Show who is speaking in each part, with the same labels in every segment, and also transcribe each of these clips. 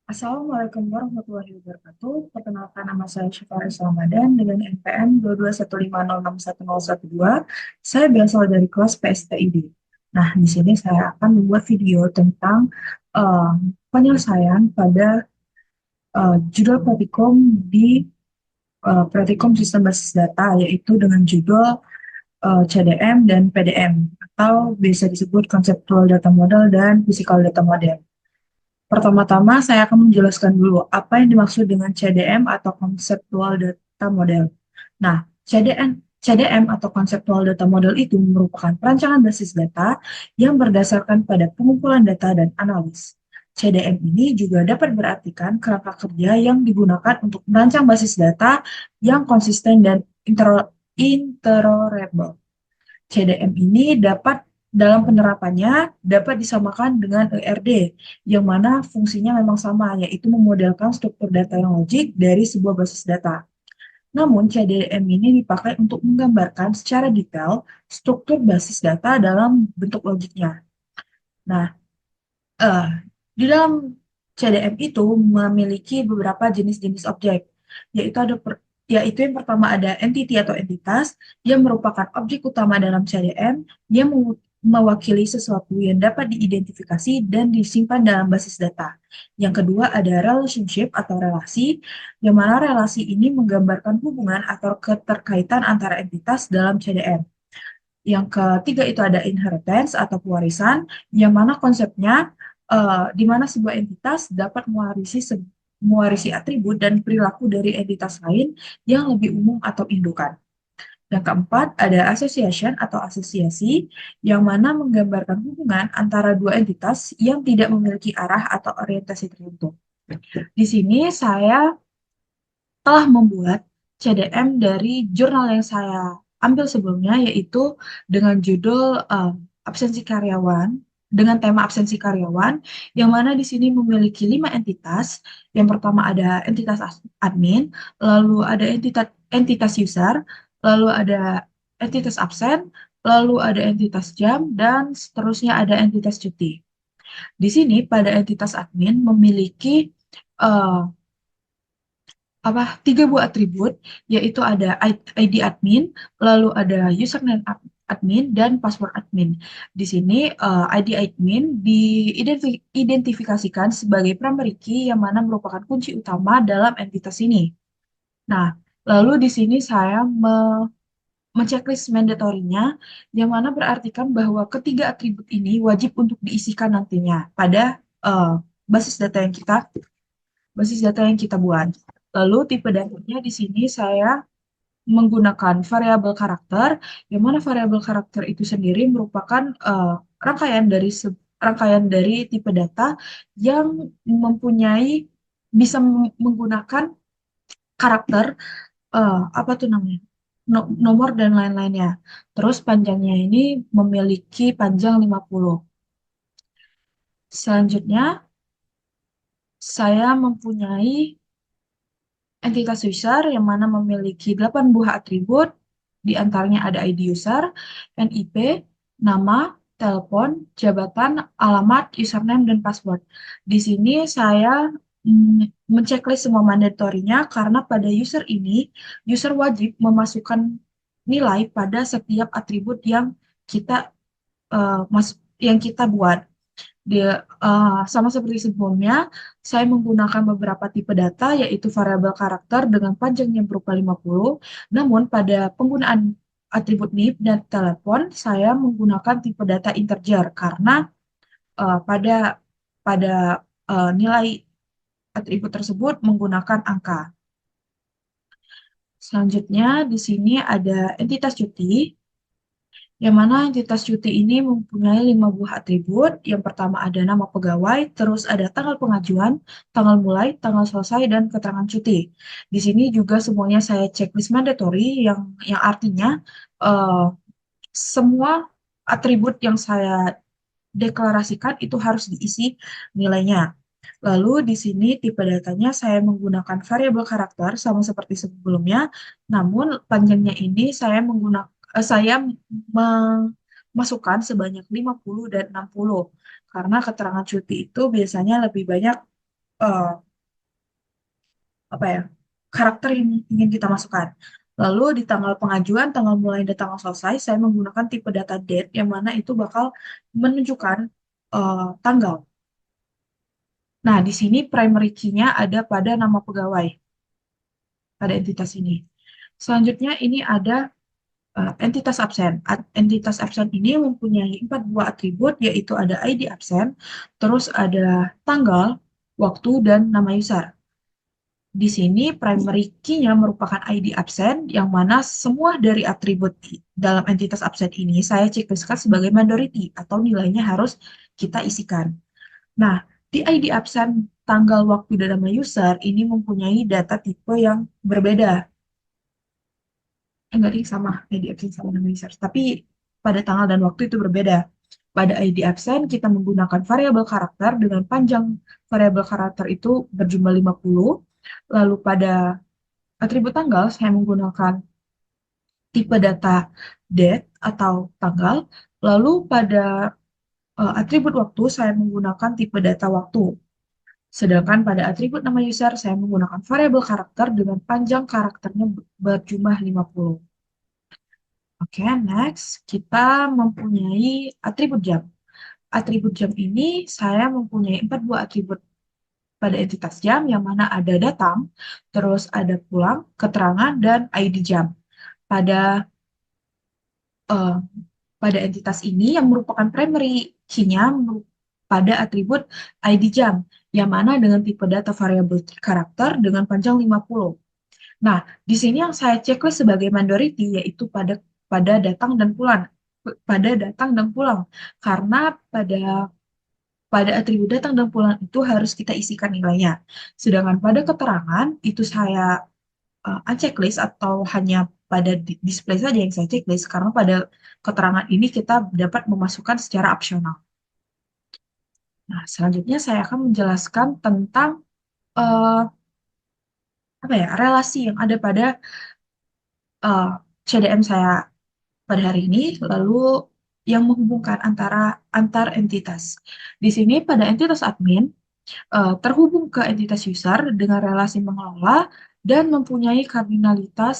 Speaker 1: Assalamualaikum warahmatullahi wabarakatuh. Perkenalkan nama saya Syifa Ramadan dengan NPM 221506112. Saya berasal dari kelas PSTID. Nah, di sini saya akan membuat video tentang eh, penyelesaian pada judul praktikum di praktikum sistem basis data, yaitu dengan judul CDM dan PDM, atau biasa disebut Conceptual Data Model dan Physical Data Model. Pertama-tama, saya akan menjelaskan dulu apa yang dimaksud dengan CDM atau Conceptual Data Model. Nah, CDM atau Conceptual Data Model itu merupakan perancangan basis data yang berdasarkan pada pengumpulan data dan analis. CDM ini juga dapat berartikan kerangka kerja yang digunakan untuk merancang basis data yang konsisten dan interoperable. CDM ini dalam penerapannya dapat disamakan dengan ERD, yang mana fungsinya memang sama, yaitu memodelkan struktur data yang logik dari sebuah basis data. Namun, CDM ini dipakai untuk menggambarkan secara detail struktur basis data dalam bentuk logiknya. Nah, eh, di dalam CDM itu memiliki beberapa jenis-jenis objek, yaitu yaitu yang pertama ada entity atau entitas yang merupakan objek utama dalam CDM yang mewakili sesuatu yang dapat diidentifikasi dan disimpan dalam basis data. Yang kedua ada relationship atau relasi, yang mana relasi ini menggambarkan hubungan atau keterkaitan antara entitas dalam CDM. Yang ketiga itu ada inheritance atau pewarisan, yang mana konsepnya di mana sebuah entitas dapat mewarisi atribut dan perilaku dari entitas lain yang lebih umum atau indukan. Yang keempat ada association atau asosiasi, yang mana menggambarkan hubungan antara dua entitas yang tidak memiliki arah atau orientasi tertentu. Di sini saya telah membuat CDM dari jurnal yang saya ambil sebelumnya, yaitu dengan judul absensi karyawan, dengan tema absensi karyawan, yang mana di sini memiliki 5 entitas. Yang pertama ada entitas admin, lalu ada entitas user, lalu ada entitas absen, lalu ada entitas jam, dan seterusnya ada entitas cuti. Di sini pada entitas admin memiliki eh, 3 buah atribut, yaitu ada ID admin, lalu ada username admin, dan password admin. Di sini ID admin diidentifikasikan sebagai primary key yang mana merupakan kunci utama dalam entitas ini. Nah, lalu di sini saya menceklis mandatorinya, yang mana berartikan bahwa ketiga atribut ini wajib untuk diisikan nantinya pada eh, basis data yang kita buat. Lalu tipe datanya di sini saya menggunakan variabel karakter, yang mana variabel karakter itu sendiri merupakan rangkaian dari tipe data yang mempunyai bisa menggunakan karakter apa tuh namanya, nomor dan lain-lainnya. Terus panjangnya ini memiliki panjang 50. Selanjutnya saya mempunyai entitas user yang mana memiliki 8 buah atribut, di antaranya ada ID user, NIP, nama, telepon, jabatan, alamat, username, dan password. Di sini saya menceklis semua mandatorinya karena pada user ini, user wajib memasukkan nilai pada setiap atribut yang kita yang kita buat. Dia sama seperti sebelumnya, saya menggunakan beberapa tipe data, yaitu variabel karakter dengan panjang yang berupa 50. Namun pada penggunaan atribut NIP dan telepon, saya menggunakan tipe data integer karena pada nilai atribut tersebut menggunakan angka. Selanjutnya di sini ada entitas cuti, yang mana entitas cuti ini mempunyai 5 buah atribut. Yang pertama ada nama pegawai, terus ada tanggal pengajuan, tanggal mulai, tanggal selesai, dan keterangan cuti. Di sini juga semuanya saya checklist mandatory, yang artinya eh, semua atribut yang saya deklarasikan itu harus diisi nilainya. Lalu di sini tipe datanya saya menggunakan variabel karakter sama seperti sebelumnya, namun panjangnya ini saya memasukkan sebanyak 50 dan 60 karena keterangan cuti itu biasanya lebih banyak eh, apa ya, karakter yang ingin kita masukkan. Lalu di tanggal pengajuan, tanggal mulai dan tanggal selesai, saya menggunakan tipe data date yang mana itu bakal menunjukkan tanggal. Nah, di sini primary key-nya ada pada nama pegawai pada entitas ini. Selanjutnya ini ada entitas absen. Entitas absen ini mempunyai 4 buah atribut, yaitu ada ID absen, terus ada tanggal, waktu, dan nama user. Di sini primary key-nya merupakan ID absen, yang mana semua dari atribut dalam entitas absen ini saya checklistkan sebagai majority, atau nilainya harus kita isikan. Nah, di ID absen, tanggal, waktu, dan nama user ini mempunyai data tipe yang berbeda. Enggak ding, sama ID absen sama nama user. Tapi pada tanggal dan waktu itu berbeda. Pada ID absen, kita menggunakan variabel karakter dengan panjang variabel karakter itu berjumlah 50. Lalu pada atribut tanggal, saya menggunakan tipe data date atau tanggal. Lalu pada atribut waktu, saya menggunakan tipe data waktu. Sedangkan pada atribut nama user, saya menggunakan variabel karakter dengan panjang karakternya berjumlah 50. Oke, next. Kita mempunyai atribut jam. Atribut jam ini, saya mempunyai 4 buah atribut pada entitas jam, yang mana ada datang, terus ada pulang, keterangan, dan ID jam. Pada eh, pada entitas ini yang merupakan primary key-nya pada atribut ID jam, yang mana dengan tipe data variabel karakter dengan panjang 50. Nah, di sini yang saya checklist sebagai majority yaitu pada datang dan pulang. Pada datang dan pulang. Karena pada atribut datang dan pulang itu harus kita isikan nilainya. Sedangkan pada keterangan itu saya unchecklist atau hanya pada display saja yang saya checklist, karena pada keterangan ini kita dapat memasukkan secara opsional. Nah, selanjutnya saya akan menjelaskan tentang eh, apa ya, relasi yang ada pada eh, CDM saya pada hari ini, lalu yang menghubungkan antar entitas. Di sini pada entitas admin terhubung ke entitas user dengan relasi mengelola dan mempunyai kardinalitas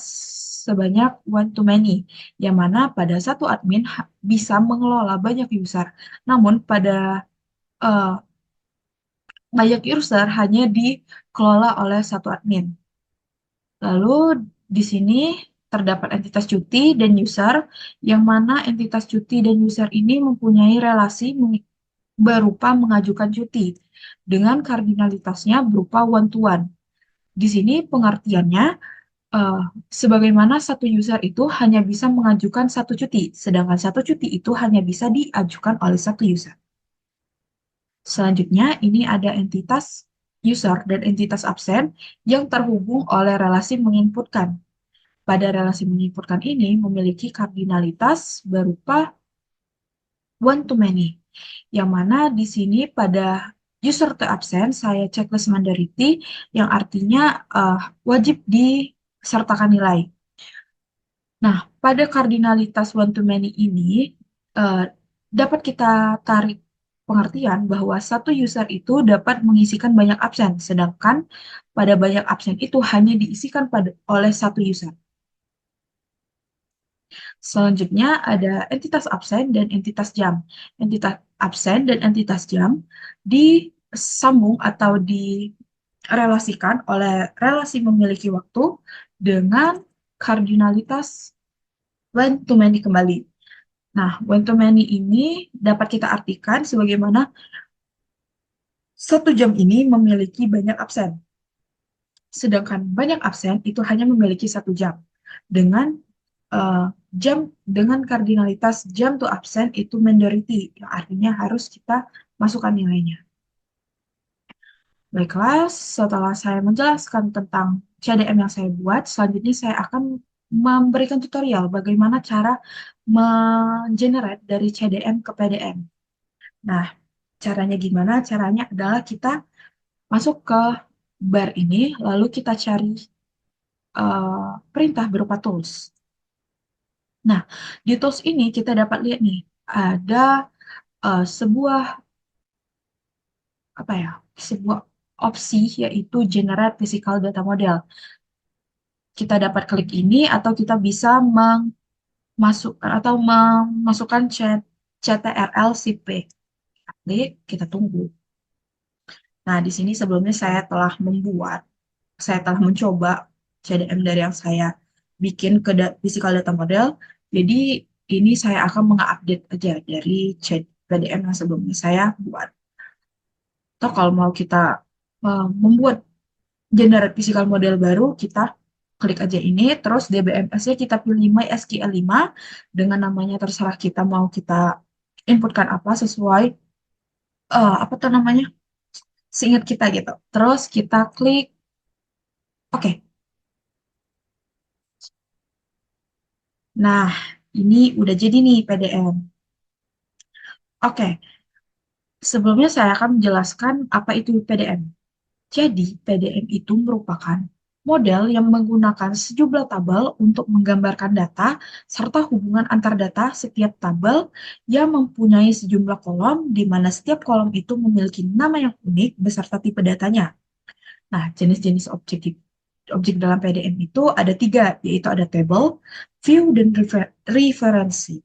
Speaker 1: sebanyak one to many, yang mana pada satu admin bisa mengelola banyak user. Namun pada eh, banyak user hanya dikelola oleh satu admin. Lalu di sini terdapat entitas cuti dan user, yang mana entitas cuti dan user ini mempunyai relasi berupa mengajukan cuti dengan kardinalitasnya berupa one to one. Di sini pengertiannya eh, sebagaimana satu user itu hanya bisa mengajukan satu cuti, sedangkan satu cuti itu hanya bisa diajukan oleh satu user. Selanjutnya, ini ada entitas user dan entitas absen yang terhubung oleh relasi menginputkan. Pada relasi menginputkan ini memiliki kardinalitas berupa one to many, yang mana di sini pada user to absen saya checklist majority, yang artinya wajib disertakan nilai. Nah, pada kardinalitas one to many ini eh, dapat kita tarik pengertian bahwa satu user itu dapat mengisikan banyak absen, sedangkan pada banyak absen itu hanya diisikan oleh satu user. Selanjutnya ada entitas absen dan entitas jam. Entitas absen dan entitas jam disambung atau direlasikan oleh relasi memiliki waktu dengan kardinalitas one to many kembali. Nah, one to many ini dapat kita artikan sebagaimana satu jam ini memiliki banyak absen, sedangkan banyak absen itu hanya memiliki satu jam. Dengan eh, jam dengan kardinalitas jam to absen itu majority, yang artinya harus kita masukkan nilainya. Baiklah, setelah saya menjelaskan tentang CDM yang saya buat, selanjutnya saya akan memberikan tutorial bagaimana cara mengenerate dari CDM ke PDM. Nah, caranya gimana? Caranya adalah kita masuk ke bar ini, lalu kita cari perintah berupa tools. Nah, di tools ini kita dapat lihat nih, ada sebuah apa ya, sebuah opsi yaitu Generate Physical Data Model. Kita dapat klik ini atau kita bisa memasukkan atau memasukkan CTRL Shift P. Klik, kita tunggu. Nah, di sini sebelumnya saya telah mencoba CDM dari yang saya bikin ke physical data model. Jadi ini saya akan mengupdate aja dari PDM yang sebelumnya saya buat. Atau kalau mau kita membuat generate physical model baru, kita klik aja ini, terus DBMS-nya kita pilih MySQL 5 dengan namanya terserah kita mau kita inputkan apa sesuai apa tuh namanya seingat kita gitu. Terus kita klik oke. Nah, ini udah jadi nih PDM. Oke, sebelumnya saya akan menjelaskan apa itu PDM. Jadi, PDM itu merupakan model yang menggunakan sejumlah tabel untuk menggambarkan data serta hubungan antar data setiap tabel yang mempunyai sejumlah kolom di mana setiap kolom itu memiliki nama yang unik beserta tipe datanya. Nah, jenis-jenis objek dalam PDM itu ada tiga, yaitu ada table, view, dan referensi.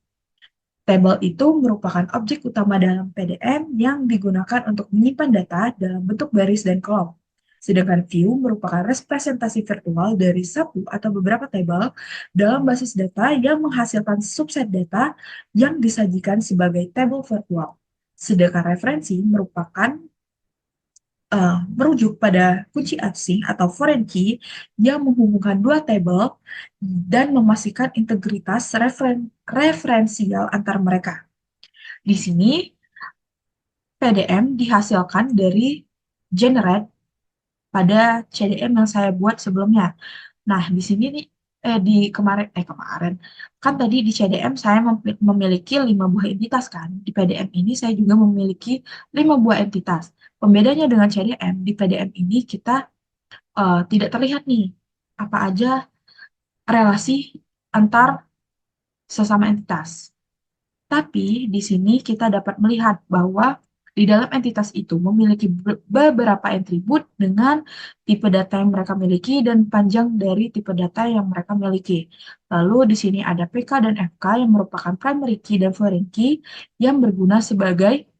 Speaker 1: Tabel itu merupakan objek utama dalam PDM yang digunakan untuk menyimpan data dalam bentuk baris dan kolom. Sedangkan view merupakan representasi virtual dari satu atau beberapa tabel dalam basis data yang menghasilkan subset data yang disajikan sebagai tabel virtual. Sedangkan referensi merupakan merujuk pada kunci asing atau foreign key yang menghubungkan dua tabel dan memastikan integritas referensial antar mereka. Di sini PDM dihasilkan dari generate pada CDM yang saya buat sebelumnya. Nah, di sini nih kemarin kan tadi di CDM saya memiliki 5 buah entitas kan. Di PDM ini saya juga memiliki 5 buah entitas. Pembedanya dengan CDM, di PDM ini kita tidak terlihat nih apa aja relasi antar sesama entitas. Tapi di sini kita dapat melihat bahwa di dalam entitas itu memiliki beberapa atribut dengan tipe data yang mereka miliki dan panjang dari tipe data yang mereka miliki. Lalu di sini ada PK dan FK yang merupakan primary key dan foreign key yang berguna sebagai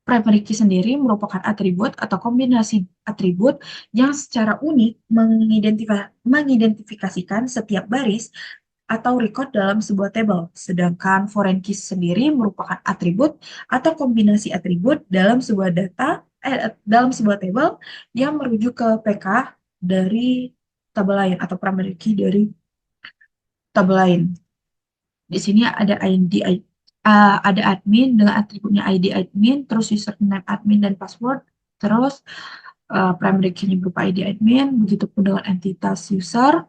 Speaker 1: primary key sendiri merupakan atribut atau kombinasi atribut yang secara unik mengidentifikasikan setiap baris atau record dalam sebuah tabel. Sedangkan foreign key sendiri merupakan atribut atau kombinasi atribut dalam sebuah tabel yang merujuk ke PK dari tabel lain atau primary key dari tabel lain. Di sini ada ada admin dengan atributnya ID admin, terus username admin dan password, terus primary key-nya berupa ID admin, begitupun dengan entitas user,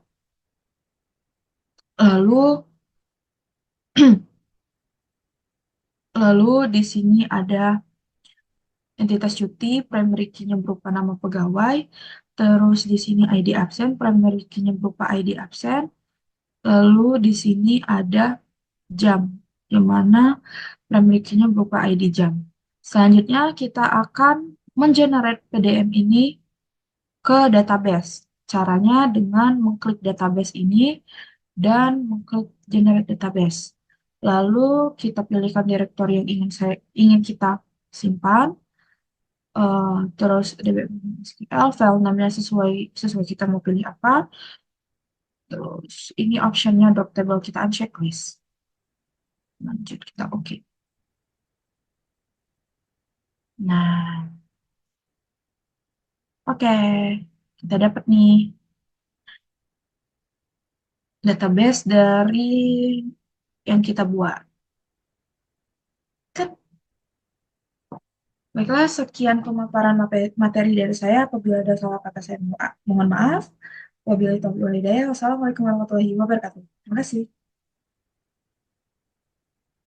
Speaker 1: lalu lalu di sini ada entitas cuti, primary key-nya berupa nama pegawai, terus di sini ID absen, primary key-nya berupa ID absen, lalu di sini ada jam, yang mana primary key-nya berupa ID jam. Selanjutnya kita akan mengenerate PDM ini ke database. Caranya dengan mengklik database ini dan mengklik generate database. Lalu kita pilihkan direktori yang ingin kita simpan. Terus DBMSQL file namanya sesuai kita mau pilih apa. Terus ini optionnya doc table kita unchecklist. Lanjut kita oke. Nah, oke. Kita dapat nih database dari yang kita buat. Kan? Baiklah, sekian pemaparan materi dari saya. Apabila ada salah kata saya mohon maaf. Wabillahi taufiq wal hidayah. Wassalamualaikum warahmatullahi wabarakatuh. Terima kasih.